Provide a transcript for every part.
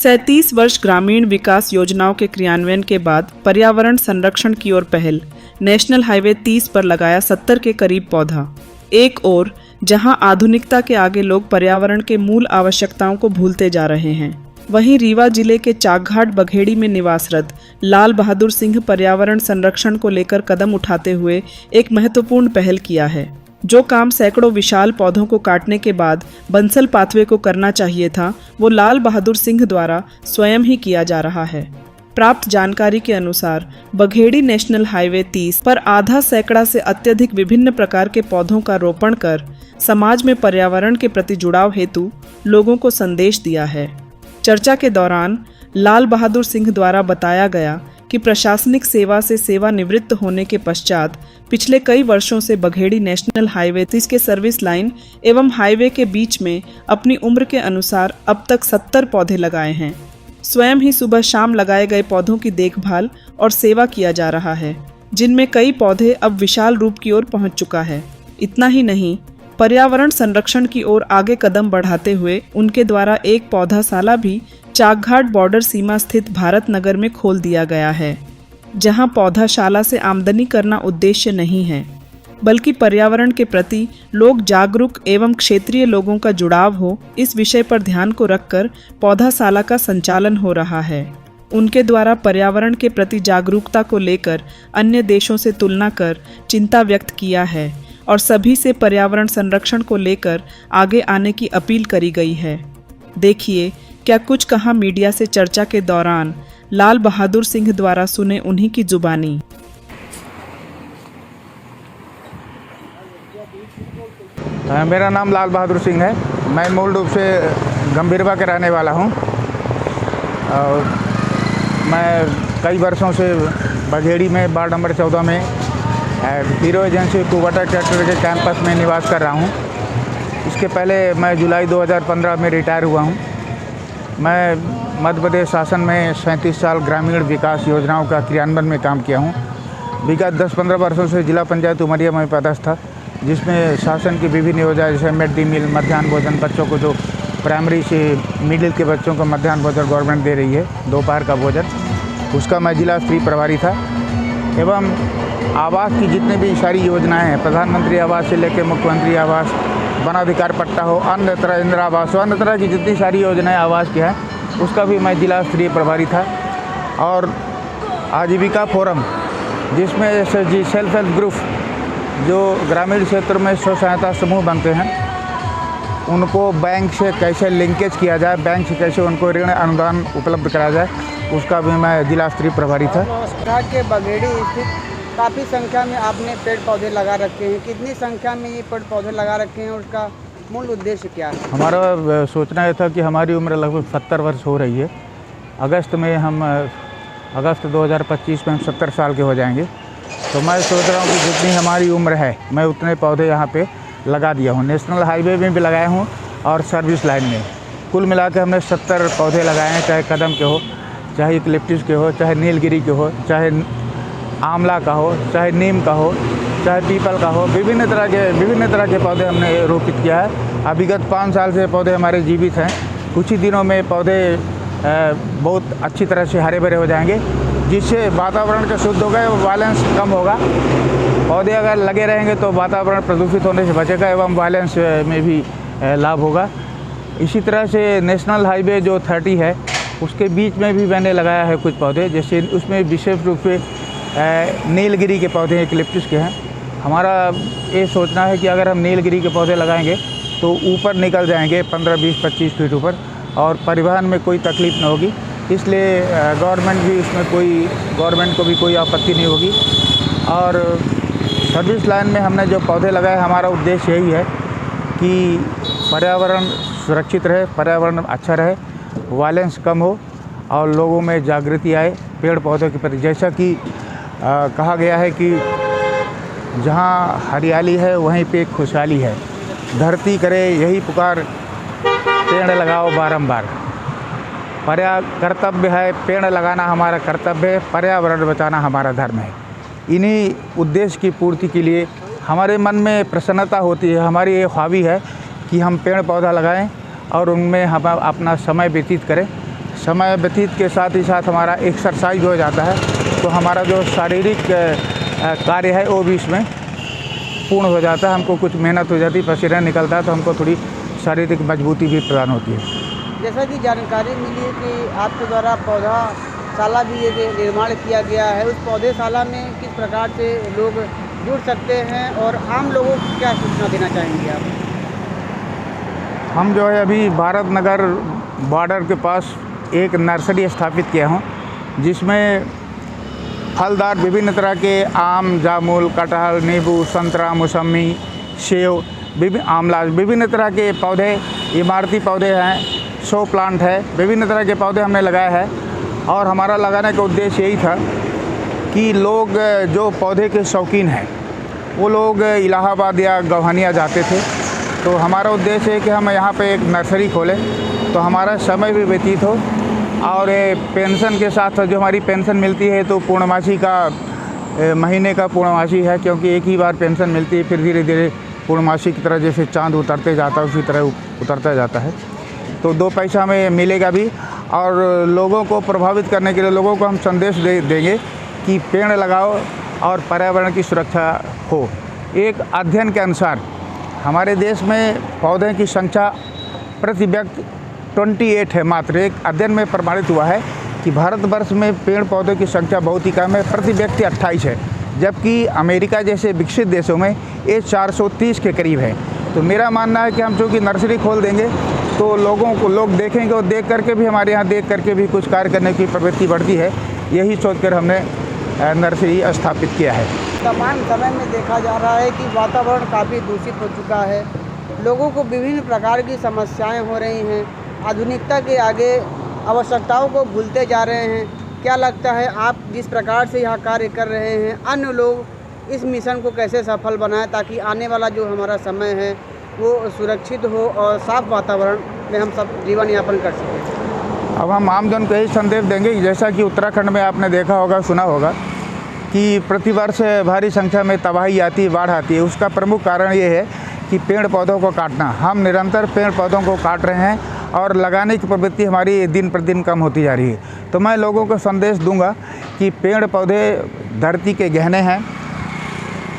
37 वर्ष ग्रामीण विकास योजनाओं के क्रियान्वयन के बाद पर्यावरण संरक्षण की ओर पहल। नेशनल हाईवे 30 पर लगाया 70 के करीब पौधा। एक ओर जहां आधुनिकता के आगे लोग पर्यावरण के मूल आवश्यकताओं को भूलते जा रहे हैं, वहीं रीवा जिले के चाकघाट बघेड़ी में निवासरत लाल बहादुर सिंह पर्यावरण संरक्षण को लेकर कदम उठाते हुए एक महत्वपूर्ण पहल किया है। जो काम सैकड़ों विशाल पौधों को काटने के बाद बंसल पाथवे को करना चाहिए था, वो लाल बहादुर सिंह द्वारा स्वयं ही किया जा रहा है। प्राप्त जानकारी के अनुसार बघेड़ी नेशनल हाईवे 30 पर आधा सैकड़ा से अत्यधिक विभिन्न प्रकार के पौधों का रोपण कर समाज में पर्यावरण के प्रति जुड़ाव हेतु लोगों को संदेश दिया है। चर्चा के दौरान लाल बहादुर सिंह द्वारा बताया गया कि प्रशासनिक सेवा से सेवानिवृत्त होने के पश्चात पिछले कई वर्षों से बघेड़ी नेशनल हाईवे 30 के सर्विस लाइन एवं हाईवे के बीच में अपनी उम्र के अनुसार अब तक 70 पौधे लगाए हैं। स्वयं ही सुबह शाम लगाए गए पौधों की देखभाल और सेवा किया जा रहा है, जिनमें कई पौधे अब विशाल रूप की ओर पहुंच चुका है। इतना ही नहीं, पर्यावरण संरक्षण की ओर आगे कदम बढ़ाते हुए उनके द्वारा एक पौधाशाला भी चाकघाट बॉर्डर सीमा स्थित भारत नगर में खोल दिया गया है, जहां पौधाशाला से आमदनी करना उद्देश्य नहीं है, बल्कि पर्यावरण के प्रति लोग जागरूक एवं क्षेत्रीय लोगों का जुड़ाव हो, इस विषय पर ध्यान को रखकर पौधाशाला का संचालन हो रहा है। उनके द्वारा पर्यावरण के प्रति जागरूकता को लेकर अन्य देशों से तुलना कर चिंता व्यक्त किया है और सभी से पर्यावरण संरक्षण को लेकर आगे आने की अपील करी गई है। देखिए क्या कुछ कहा मीडिया से चर्चा के दौरान लाल बहादुर सिंह द्वारा, सुने उन्हीं की जुबानी। मेरा नाम लाल बहादुर सिंह है। मैं मूल रूप से गंभीरवा के रहने वाला हूँ और मैं कई वर्षों से बघेड़ी में वार्ड नंबर 14 में हीरो एजेंसी कुवाटा ट्रैक्टर के कैंपस में निवास कर रहा हूँ। इसके पहले मैं जुलाई 2015 में रिटायर हुआ हूँ। मैं मध्य प्रदेश शासन में 37 साल ग्रामीण विकास योजनाओं का क्रियान्वयन में काम किया हूँ। विगत 10-15 वर्षों से जिला पंचायत उमरिया में पदस्थ था, जिसमें शासन की विभिन्न योजनाएं जैसे मिड डे मील, मध्याह्न भोजन, बच्चों को जो प्राइमरी से मिडिल के बच्चों को मध्याह्न भोजन गवर्नमेंट दे रही है, दोपहर का भोजन, उसका मैं जिला स्तरीय प्रभारी था। एवं आवास की जितनी भी सारी योजनाएं हैं, प्रधानमंत्री आवास से लेकर मुख्यमंत्री आवास, वनाधिकार पट्टा हो, अन्य तरह इंदिरा आवास हो, अन्य तरह की जितनी सारी योजनाएं आवास की हैं, उसका भी मैं जिला स्तरीय प्रभारी था। और आजीविका फोरम, जिसमें SHG सेल्फ हेल्प ग्रुप जो ग्रामीण क्षेत्र में स्व सहायता समूह बनते हैं, उनको बैंक से कैसे लिंकेज किया जाए, बैंक से कैसे उनको ऋण अनुदान उपलब्ध कराया जाए, उसका भी मैं जिला स्तरीय प्रभारी था। घाट के बघेड़ी स्थित काफ़ी संख्या में आपने पेड़ पौधे लगा रखे हैं। कितनी संख्या में ये पेड़ पौधे लगा रखे हैं और उसका मूल उद्देश्य क्या है? हमारा सोचना यह था कि हमारी उम्र लगभग 70 वर्ष हो रही है। अगस्त 2025 में हम 70 साल के हो जाएंगे। तो मैं सोच रहा हूँ कि जितनी हमारी उम्र है, मैं उतने पौधे यहाँ पे लगा दिया हूँ। नेशनल हाईवे में भी लगाया हूँ और सर्विस लाइन में। कुल मिला के हमने 70 पौधे लगाए हैं, चाहे कदम के हो, चाहे यूकलिप्टस के हो, चाहे नीलगिरी के हो, चाहे आंवला का हो, चाहे नीम का हो, चाहे पीपल का हो, विभिन्न तरह के पौधे हमने रोपित किया है। अब विगत 5 साल से पौधे हमारे जीवित हैं। कुछ ही दिनों में पौधे बहुत अच्छी तरह से हरे भरे हो जाएंगे, जिससे वातावरण का शुद्ध होगा एवं वायलेंस कम होगा। पौधे अगर लगे रहेंगे तो वातावरण प्रदूषित होने से बचेगा एवं वायलेंस में भी लाभ होगा। इसी तरह से नेशनल हाईवे जो 30 है, उसके बीच में भी मैंने लगाया है कुछ पौधे, जैसे उसमें विशेष रूप से नीलगिरी के पौधे यूकलिप्टस के हैं। हमारा ये सोचना है कि अगर हम नीलगिरी के पौधे लगाएंगे तो ऊपर निकल जाएंगे 15, 20, 25 फीट ऊपर, और परिवहन में कोई तकलीफ न होगी। इसलिए गवर्नमेंट को भी कोई आपत्ति नहीं होगी। और सर्विस लाइन में हमने जो पौधे लगाए, हमारा उद्देश्य यही है कि पर्यावरण सुरक्षित रहे, पर्यावरण अच्छा रहे, वायलेंस कम हो और लोगों में जागृति आए पेड़ पौधों के प्रति। जैसा कि कहा गया है कि जहाँ हरियाली है वहीं पे खुशहाली है। धरती करे यही पुकार, पेड़ लगाओ बारंबार। कर्तव्य है, पेड़ लगाना हमारा कर्तव्य है, पर्यावरण बचाना हमारा धर्म है। इन्हीं उद्देश्य की पूर्ति के लिए हमारे मन में प्रसन्नता होती है। हमारी ये ख्वाबी है कि हम पेड़ पौधा लगाएं और उनमें हम अपना समय व्यतीत करें। समय व्यतीत के साथ ही साथ हमारा एक्सरसाइज हो जाता है, तो हमारा जो शारीरिक कार्य है वो भी इसमें पूर्ण हो जाता है। हमको कुछ मेहनत हो जाती है, पसीना निकलता है, तो हमको थोड़ी शारीरिक मजबूती भी प्रदान होती है। जैसा कि जानकारी मिली है कि आपके द्वारा पौधाशाला भी ये निर्माण किया गया है, उस पौधेशाला में किस प्रकार से लोग जुड़ सकते हैं और आम लोगों को क्या सूचना देना चाहेंगे आप? हम जो है अभी भारत नगर बॉर्डर के पास एक नर्सरी स्थापित किया हूँ, जिसमें फलदार विभिन्न तरह के आम, जामुन, कटहल, नींबू, संतरा, मौसमी, सेब, आमला, विभिन्न तरह के पौधे, इमारती पौधे हैं, शो प्लांट है, विभिन्न तरह के पौधे हमने लगाए हैं। और हमारा लगाने का उद्देश्य यही था कि लोग जो पौधे के शौकीन हैं वो लोग इलाहाबाद या गवानिया जाते थे, तो हमारा उद्देश्य है कि हम यहाँ पे एक नर्सरी खोलें, तो हमारा समय भी व्यतीत हो और पेंशन के साथ जो हमारी पेंशन मिलती है तो पूर्णमासी का महीने का पूर्णमासी है, क्योंकि एक ही बार पेंशन मिलती है, फिर धीरे धीरे पूर्णमासी की तरह जैसे चाँद उतरते जाता है उसी तरह उतरता जाता है। तो 2 पैसा हमें मिलेगा भी, और लोगों को प्रभावित करने के लिए लोगों को हम संदेश देंगे कि पेड़ लगाओ और पर्यावरण की सुरक्षा हो। एक अध्ययन के अनुसार हमारे देश में पौधे की संख्या प्रति व्यक्ति 28 है मात्र। एक अध्ययन में प्रमाणित हुआ है कि भारतवर्ष में पेड़ पौधों की संख्या बहुत ही कम है, प्रति व्यक्ति 28 है, जबकि अमेरिका जैसे विकसित देशों में ये 430 के करीब है। तो मेरा मानना है कि हम चूँकि नर्सरी खोल देंगे तो लोग देखेंगे और देख करके भी हमारे यहाँ देख करके भी कुछ कार्य करने की प्रवृत्ति बढ़ती है। यही सोचकर हमने नर्सरी स्थापित किया है। वर्तमान समय में देखा जा रहा है कि वातावरण काफ़ी दूषित हो चुका है, लोगों को विभिन्न प्रकार की समस्याएं हो रही हैं, आधुनिकता के आगे आवश्यकताओं को भूलते जा रहे हैं। क्या लगता है आप जिस प्रकार से यहाँ कार्य कर रहे हैं, अन्य लोग इस मिशन को कैसे सफल बनाएं ताकि आने वाला जो हमारा समय है वो सुरक्षित हो और साफ वातावरण में हम सब जीवन यापन कर सकें? अब हम आमजन को यही संदेश देंगे कि जैसा कि उत्तराखंड में आपने देखा होगा, सुना होगा कि प्रतिवर्ष भारी संख्या में तबाही आती है, बाढ़ आती है। उसका प्रमुख कारण ये है कि पेड़ पौधों को काटना। हम निरंतर पेड़ पौधों को काट रहे हैं और लगाने की प्रवृत्ति हमारी दिन प्रतिदिन कम होती जा रही है। तो मैं लोगों को संदेश दूंगा कि पेड़ पौधे धरती के गहने हैं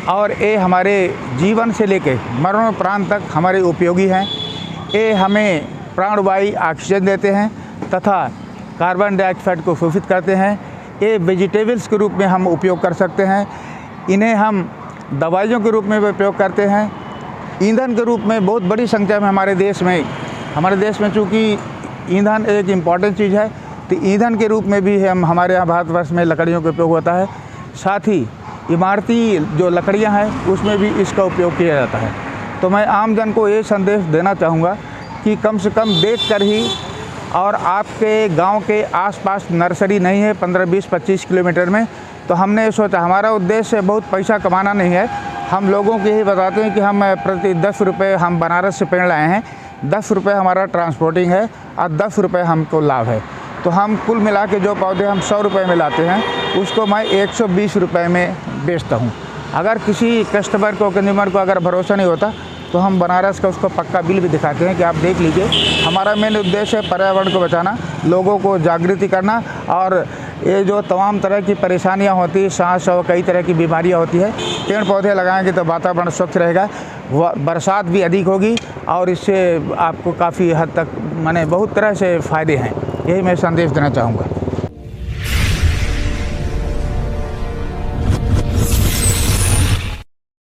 और ये हमारे जीवन से लेकर मरणोपरांत तक हमारे उपयोगी हैं। ये हमें प्राणवायु ऑक्सीजन देते हैं तथा कार्बन डाइऑक्साइड को शोषित करते हैं। ये वेजिटेबल्स के रूप में हम उपयोग कर सकते हैं। इन्हें हम दवाइयों के रूप में भी उपयोग करते हैं। ईंधन के रूप में बहुत बड़ी संख्या में हमारे देश में चूँकि ईंधन एक इम्पॉर्टेंट चीज़ है, तो ईंधन के रूप में भी हमारे यहाँ भारतवर्ष में लकड़ियों का उपयोग होता है। साथ ही इमारती जो लकड़ियाँ हैं उसमें भी इसका उपयोग किया जाता है। तो मैं आम जन को ये संदेश देना चाहूँगा कि कम से कम देख कर ही, और आपके गांव के आसपास नर्सरी नहीं है 15, 20, 25 किलोमीटर में, तो हमने सोचा हमारा उद्देश्य बहुत पैसा कमाना नहीं है। हम लोगों को यही बताते हैं कि हम प्रति 10 रुपये हम बनारस से पेड़ लाए हैं, 10 रुपये हमारा ट्रांसपोर्टिंग है और 10 रुपये हमको लाभ है। तो हम कुल मिला के जो पौधे हम 100 रुपये में लाते हैं उसको मैं 120 रुपये में बेचता हूँ। अगर किसी कस्टमर को, कंज्यूमर को अगर भरोसा नहीं होता तो हम बनारस का उसको पक्का बिल भी दिखाते हैं कि आप देख लीजिए। हमारा मेन उद्देश्य है पर्यावरण को बचाना, लोगों को जागृति करना, और ये जो तमाम तरह की परेशानियां होती हैं, सांस और कई तरह की बीमारियां होती है, पेड़ पौधे लगाएंगे तो वातावरण स्वच्छ रहेगा, बरसात भी अधिक होगी और इससे आपको काफ़ी हद तक बहुत तरह से फ़ायदे हैं। यही मैं संदेश देना चाहूँगा।